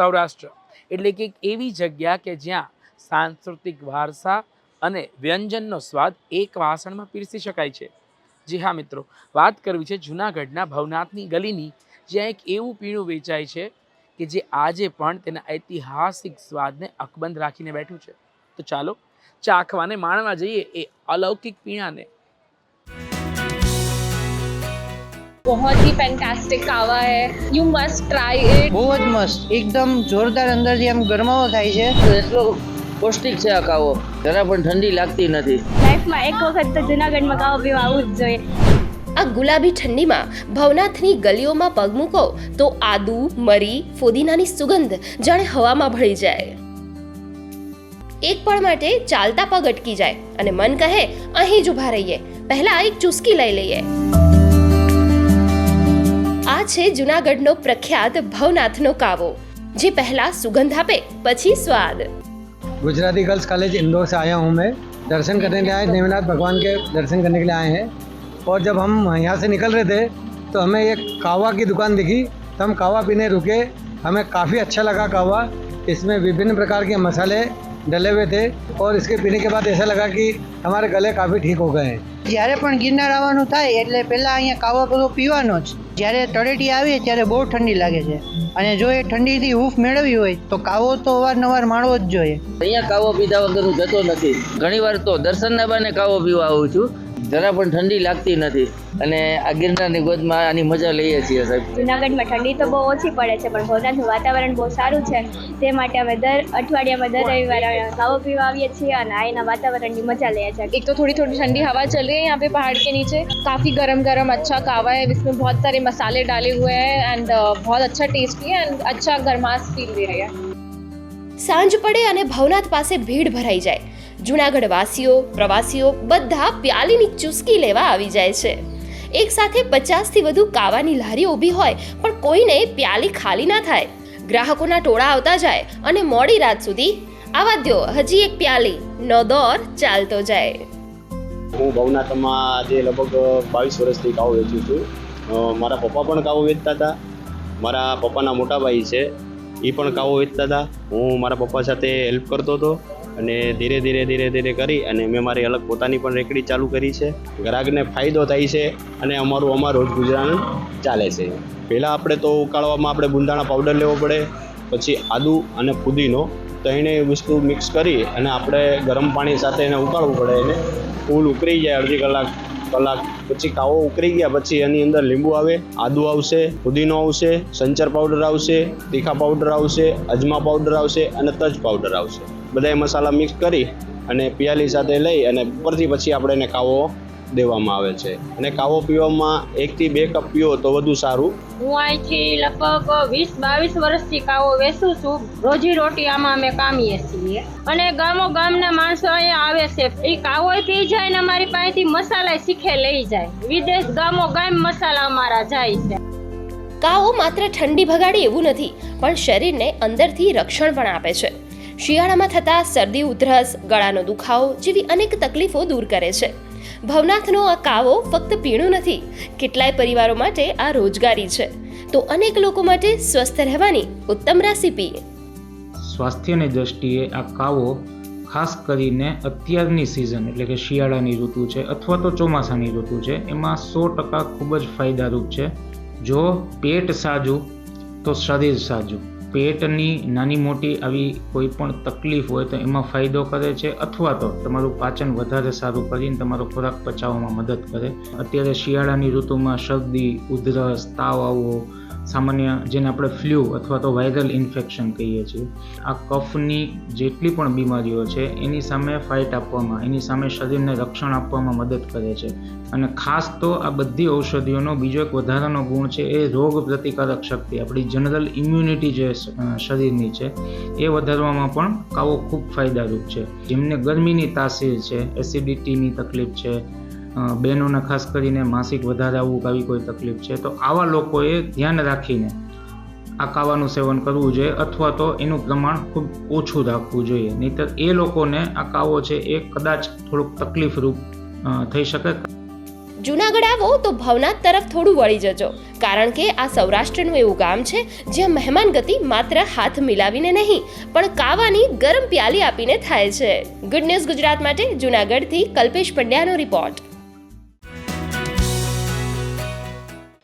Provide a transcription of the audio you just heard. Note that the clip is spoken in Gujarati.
સૌરાષ્ટ્ર એટલે કે એક એવી જગ્યા કે જ્યાં સાંસ્કૃતિક વારસા અને વ્યંજનનો સ્વાદ એક વાસણમાં પીરસી શકાય છે। જી હા મિત્રો, વાત કરવી છે જૂનાગઢના ભવનાથની ગલીની, જ્યાં એક એવું પીણું વેચાય છે કે જે આજે પણ તેના ઐતિહાસિક સ્વાદને અકબંધ રાખીને બેઠું છે। તો ચાલો ચાખવા અને માણવા જઈએ એ અલૌકિક પીણાને। बहुत ही फैंटास्टिक कावा है, यू मस्ट ट्राई इट। बहुत मस्त, एकदम जोरदार अंदर થી આમ ગરમાવો થાય છે। તો એટલો પૌષ્ટિક છે આ કાવો, જરા પણ ઠંડી લાગતી નથી। લાઈફમાં એક વખત તો જૂનાગઢમાં કાવો પીવા આવવું જ જોઈએ। આ ગુલાબી ઠંડીમાં ભવનાથની ગલીઓમાં પગ મૂકો તો આદુ, મરી, ફુદીનાની સુગંધ જાણે હવામાં ભળી જાય। એક પળ માટે ચાલતા પગ અટકી જાય અને મન કહે અહીં જ ઊભા રહીએ, પહેલા એક ચુસ્કી લઈ લઈએ। આ છે જૂનાગઢનો પ્રખ્યાત ભવનાથનો કાવો, જે પહેલા સુગંધ આપે પછી સ્વાદ। गुजराती गर्ल्स कॉलेज इंदौर से आया हूँ मैं, दर्शन करने के लिए आए, देवनाथ भगवान के दर्शन करने के लिए आए हैं। और जब हम यहाँ से निकल रहे थे तो हमें एक कावा की दुकान दिखी, तो हम कावा पीने रुके। हमें काफ़ी अच्छा लगा कावा, इसमें विभिन्न प्रकार के मसाले डले हुए थे और इसके पीने के बाद ऐसा लगा कि हमारे गले काफ़ी ठीक हो गए हैं। જ્યારે પણ ગિરનાર આવવાનું થાય એટલે પહેલાં અહીંયા કાવો બધો પીવાનો જ। જ્યારે તળેટી આવે ત્યારે બહુ ઠંડી લાગે છે અને જો એ ઠંડીથી હૂંફ મેળવવી હોય તો કાવો તો અવારનવાર માણવો જ જોઈએ। અહીંયા કાવો પીધા વગર હું જતો નથી। ઘણી વાર તો દર્શનના બહાને કાવો પીવા આવું છું, જરા પણ ઠંડી લાગતી નથી અને આ ગિરનારની ગોદમાં આની મજા લઈએ છીએ સાહેબ। જૂનાગઢમાં ઠંડી તો બહુ ઓછી પડે છે, પણ ભવનાથનું વાતાવરણ બહુ સારું છે, તે માટે અમે દર અઠવાડિયામાં દર રવિવારે કાવો પીવા આવીએ છીએ અને અહીંના વાતાવरणની मजा ले जाए। एक तो थोड़ी थोड़ी ठंडी हवा चल रही है यहाँ पे पहाड़ के नीचे, काफ़ी गरम गरम अच्छा कावा है, इसमें बहुत सारे मसाले डाले हुए हैं एंड बहुत अच्छा टेस्टी है एंड अच्छा गरमास फील दे रही है। સાંજ પડે અને ભવનાથ પાસે ભીડ ભરાઈ જાય। જૂનાગઢ વાસીઓ, પ્રવાસીઓ બધા પ્યાલીની ચુસ્કી લેવા આવી જાય છે। એક સાથે 50થી વધુ કાવાની લારી ઊભી હોય પણ કોઈને પ્યાલી ખાલી ના થાય। ગ્રાહકોના ટોળા આવતા જાય અને મોડી રાત સુધી આવા દ્યો હજી એક પ્યાલી નો દોર ચાલતો જાય। હું ભવનાથમાં આજે લગભગ 22 વર્ષથી કાવો વેચું છું। મારા પપ્પા પણ કાવો વેચતા હતા, મારા પપ્પાના મોટા ભાઈ છે એ પણ કાવો વેચતા હતા। હું મારા પપ્પા સાથે હેલ્પ કરતો હતો અને ધીરે ધીરે કરી અને મેં મારી અલગ પોતાની પણ રેકડી ચાલુ કરી છે। ગ્રાહકને ફાયદો થાય છે અને અમારું રોજ ગુજરાન ચાલે છે। પહેલાં આપણે તો ઉકાળવામાં આપણે ગુંદાણા પાવડર લેવો પડે, પછી આદુ અને ફુદીનો ત્રણેય વસ્તુ મિક્સ કરી અને આપણે ગરમ પાણી સાથે એને ઉકાળવું પડે। એને ફૂલ ઉકળી જાય અડધી કલાક પછી કાવો ઉકળી ગયા પછી એની અંદર લીંબુ આવે, આદુ આવશે, ફુદીનો આવશે, સંચર પાવડર આવશે, તીખા પાવડર આવશે, અજમા પાવડર આવશે અને તજ પાવડર આવશે। બધા મસાલા મિક્સ કરી અને પિયાલી સાથે લઈ અને ઉપરથી પછી આપણે એને કાવો દેવામાં આવે છે અને કાવો પીવામાં 1 થી 2 કપ પીવો તો વધુ સારું। હું અહીંથી લગભગ 20-22 વર્ષથી કાવો વેચું છું। રોજી રોટી આમાં અમે કામીએ છીએ અને ગામના માણસો અહીંયા આવે છે, એ કાવો પી જાય ને અમારી પાસેથી મસાલા શીખે લઈ જાય। વિદેશ ગામ મસાલા અમારા જાય છે। કાવો માત્ર ઠંડી ભગાડે એવું નથી, પણ શરીરને અંદરથી રક્ષણ પણ આપે છે। શિયાળામાં થતા શરદી, ઉધરસ, ગળાનો દુખાવો જેવી અનેક તકલીફો દૂર કરે છે। ભવનાથનો આ કાવો ફક્ત પીણું નથી, કેટલાય પરિવારો માટે આ રોજગારી છે, તો અનેક લોકો માટે સ્વસ્થ રહેવાની ઉત્તમ રેસીપી। સ્વાસ્થ્યની દ્રષ્ટિએ આ કાવો ખાસ કરીને અત્યારની સિઝન એટલે કે શિયાળાની ઋતુ છે અથવા તો ચોમાસાની ઋતુ છે એમાં 100% ખૂબ જ ફાયદારૂપ છે। જો પેટ સાજું તો શરીર સાજું। પેટની નાની મોટી આવી કોઈ પણ તકલીફ હોય તો એમાં ફાયદો કરે છે અથવા તો તમારું પાચન વધારે સારું કરીને તમારો ખોરાક પચાવવામાં મદદ કરે। અત્યારે શિયાળાની ઋતુમાં શરદી, ઉધરસ, તાવ આવવો, સામાન્ય જેને આપણે ફ્લૂ અથવા તો વાયરલ ઇન્ફેક્શન કહીએ છીએ, આ કફની જેટલી પણ બીમારીઓ છે એની સામે ફાઇટ આપવામાં, એની સામે શરીરને રક્ષણ આપવામાં મદદ કરે છે। અને ખાસ તો આ બધી ઔષધિઓનો બીજો એક વધારાનો ગુણ છે એ રોગ પ્રતિકારક શક્તિ, આપણી જનરલ ઇમ્યુનિટી જે શરીરની છે એ વધારવામાં પણ કાવો ખૂબ ફાયદારૂપ છે। જેમને ગરમીની તાસીર છે, એસિડિટીની તકલીફ છે, બહેનોને ખાસ કરીને માસિક વધારે આવવું આવી કોઈ તકલીફ છે, તો આવા લોકોએ ધ્યાન રાખીને આ કાવાનું સેવન કરવું જોઈએ અથવા તો એનું પ્રમાણ ખૂબ ઓછું રાખવું જોઈએ, નહીંતર એ લોકોને આ કાવો છે એ કદાચ થોડુંક તકલીફરૂપ થઈ શકે। જૂનાગઢ આવો તો ભવનાથ તરફ થોડું વળી જજો, કારણ કે આ સૌરાષ્ટ્રનું એવું ગામ છે જ્યાં મહેમાન ગતિ માત્ર હાથ મિલાવીને નહીં પણ કાવાની ગરમ પ્યાલી આપીને થાય છે. ગુડ ન્યૂઝ ગુજરાત માટે જૂનાગઢથી કલ્પેશ પંડ્યાનો રિપોર્ટ.